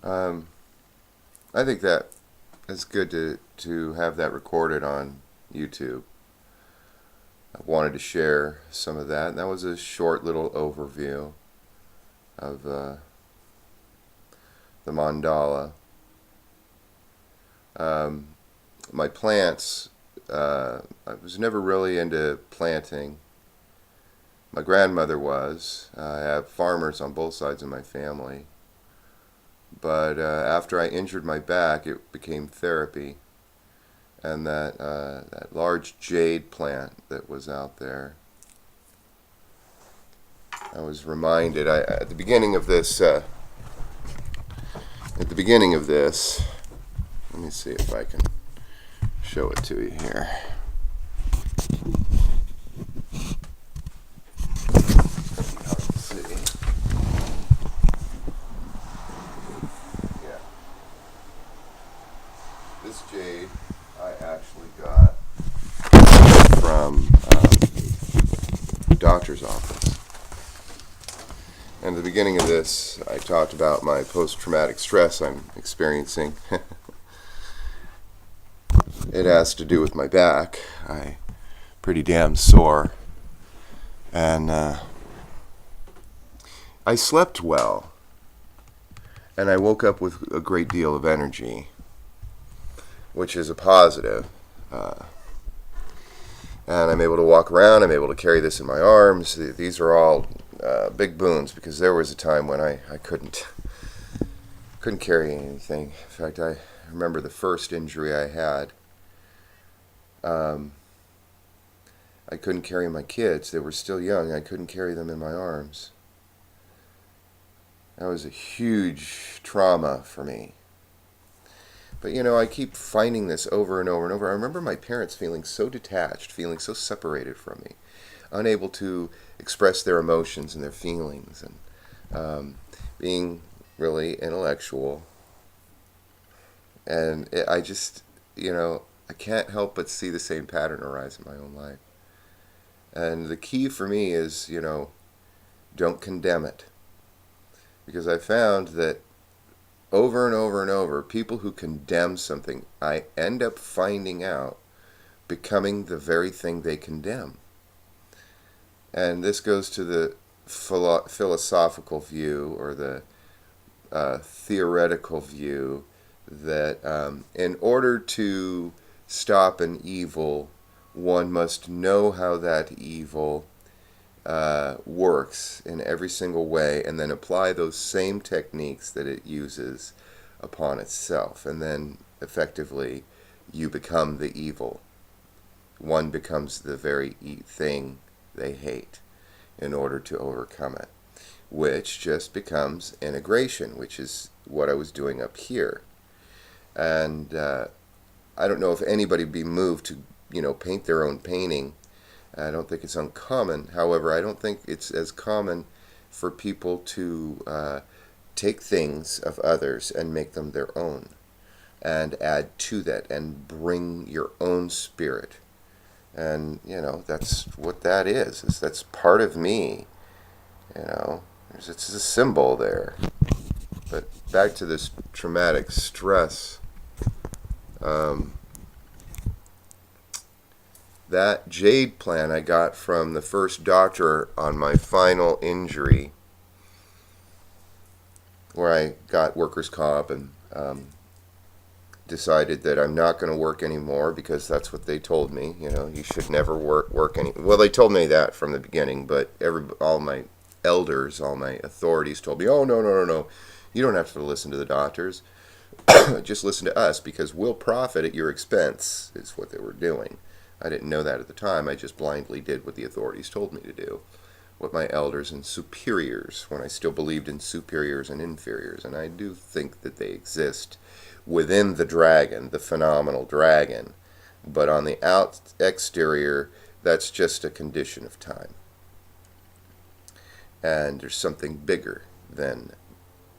Um, I think that it's good to have that recorded on YouTube. I wanted to share some of that, and that was a short little overview of the mandala. Um, my plants, I was never really into planting. My grandmother was. I have farmers on both sides of my family. But after I injured my back, it became therapy. And that large jade plant that was out there, I was reminded. At the beginning of this, let me see if I can show it to you here. Yeah, this jade I actually got from doctor's office. And at the beginning of this, I talked about my post-traumatic stress I'm experiencing. It has to do with my back. I'm pretty damn sore. And I slept well. And I woke up with a great deal of energy, which is a positive. And I'm able to walk around. I'm able to carry this in my arms. These are all big boons, because there was a time when I couldn't carry anything. In fact, I remember the first injury I had. I couldn't carry my kids. They were still young. I couldn't carry them in my arms. That was a huge trauma for me. But I keep finding this over and over and over. I remember my parents feeling so detached, feeling so separated from me, unable to express their emotions and their feelings, and being really intellectual. And I just, I can't help but see the same pattern arise in my own life. And the key for me is, don't condemn it. Because I found that over and over and over, people who condemn something, I end up finding out becoming the very thing they condemn. And this goes to the philosophical view, or the theoretical view, that in order to stop an evil, one must know how that evil works in every single way, and then apply those same techniques that it uses upon itself. And then effectively you become the evil. One becomes the very thing they hate in order to overcome it, which just becomes integration, which is what I was doing up here. And I don't know if anybody would be moved to paint their own painting. I don't think it's uncommon. However, I don't think it's as common for people to take things of others and make them their own, and add to that, and bring your own spirit. And that's what that is. That's part of me. It's a symbol there. But back to this traumatic stress. That jade plant I got from the first doctor on my final injury, where I got workers' comp, and decided that I'm not going to work anymore, because that's what they told me. You should never work any. Well, they told me that from the beginning, but all my elders, all my authorities told me, oh, no, no, no, no, you don't have to listen to the doctors. Just listen to us, because we'll profit at your expense, is what they were doing. I didn't know that at the time. I just blindly did what the authorities told me to do, what my elders and superiors, when I still believed in superiors and inferiors. And I do think that they exist within the dragon, the phenomenal dragon. But on the exterior, that's just a condition of time. And there's something bigger than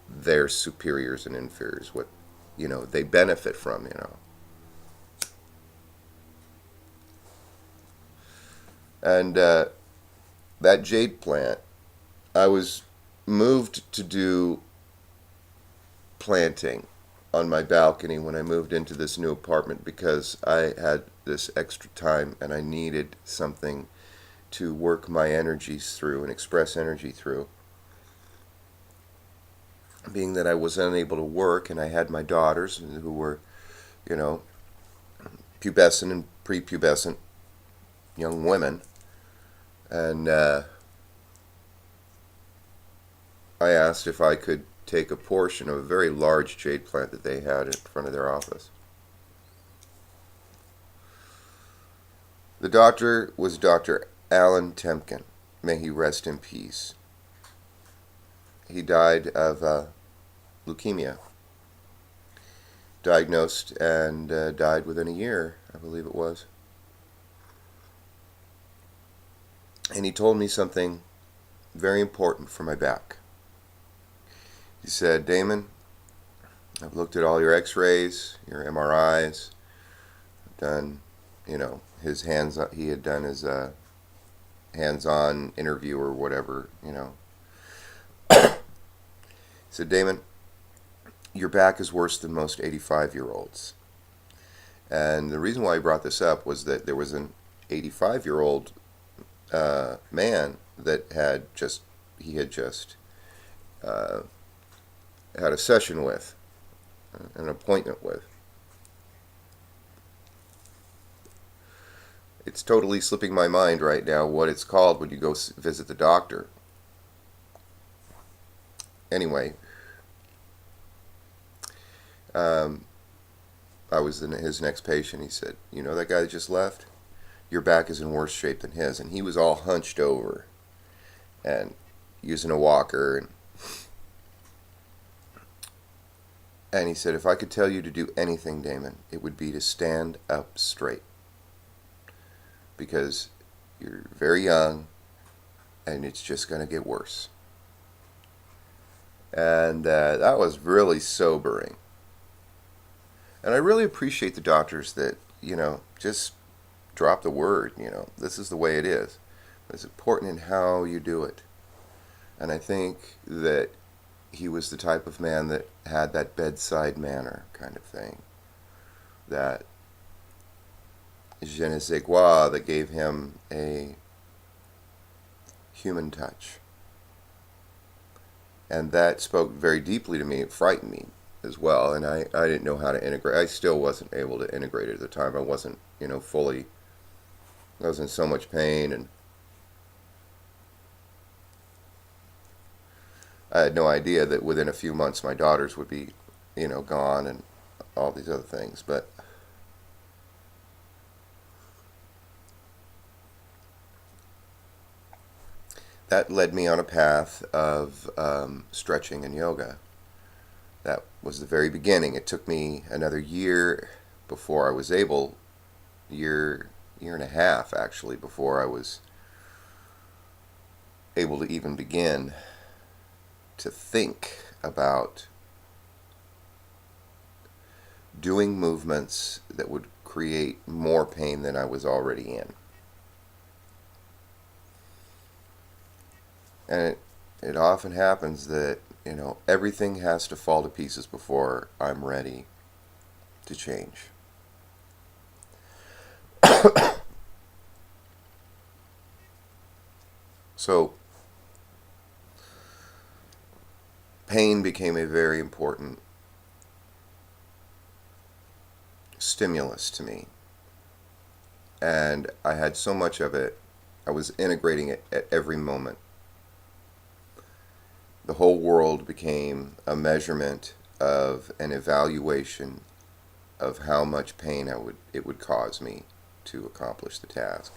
their superiors and inferiors, what they benefit from. And that jade plant, I was moved to do planting on my balcony when I moved into this new apartment because I had this extra time and I needed something to work my energies through and express energy through. Being that I was unable to work and I had my daughters who were, you know, pubescent and prepubescent young women, and I asked if I could take a portion of a very large jade plant that they had in front of their office. The doctor was Dr. Alan Temkin. May he rest in peace. He died of leukemia. Diagnosed and died within a year, I believe it was. And he told me something very important for my back. He said, Damon, I've looked at all your x-rays, your MRIs, I've done, his hands, he had done his hands-on interview or whatever, He said, Damon, your back is worse than most 85-year-olds. And the reason why I brought this up was that there was an 85-year-old man that had just had a session with, an appointment with. It's totally slipping my mind right now what it's called when you go visit the doctor. Anyway, I was his next patient. He said, you know that guy that just left? Your back is in worse shape than his. And he was all hunched over and using a walker. And he said, if I could tell you to do anything, Damon, it would be to stand up straight. Because you're very young and it's just going to get worse. And that was really sobering. And I really appreciate the doctors that, just drop the word, this is the way it is. It's important in how you do it. And I think that he was the type of man that had that bedside manner kind of thing. That je ne sais quoi that gave him a human touch. And that spoke very deeply to me. It frightened me as well. And I didn't know how to integrate. I still wasn't able to integrate it at the time. I wasn't, fully. I was in so much pain, and I had no idea that within a few months my daughters would be, gone and all these other things. But that led me on a path of stretching and yoga. That was the very beginning. It took me another year before I was able, year and a half actually, before I was able to even begin to think about doing movements that would create more pain than I was already in. And it often happens that, everything has to fall to pieces before I'm ready to change. So, pain became a very important stimulus to me. And I had so much of it, I was integrating it at every moment. The whole world became a measurement of an evaluation of how much pain it would cause me to accomplish the task.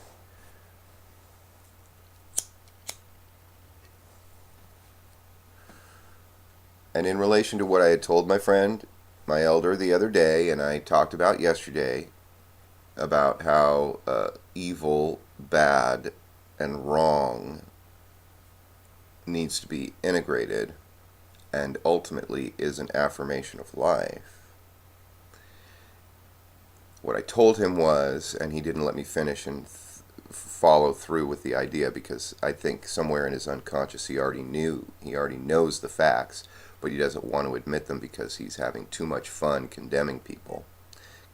And in relation to what I had told my friend, my elder, the other day, and I talked about yesterday, about how evil, bad, and wrong needs to be integrated and ultimately is an affirmation of life. What I told him was, and he didn't let me finish and follow through with the idea, because I think somewhere in his unconscious he already knows the facts. but he doesn't want to admit them because he's having too much fun condemning people,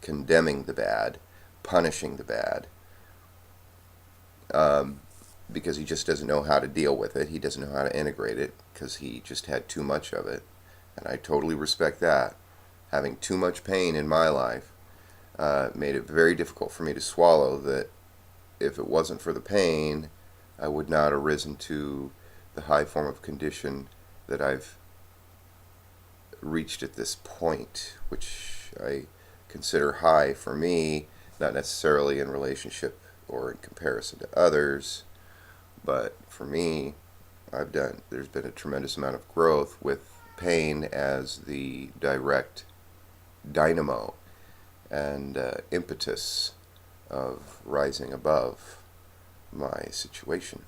condemning the bad, punishing the bad, because he just doesn't know how to deal with it. He doesn't know how to integrate it because he just had too much of it. And I totally respect that. Having too much pain in my life made it very difficult for me to swallow that if it wasn't for the pain, I would not have risen to the high form of condition that I've reached at this point, which I consider high for me, not necessarily in relationship or in comparison to others, but for me, there's been a tremendous amount of growth with pain as the direct dynamo and impetus of rising above my situation.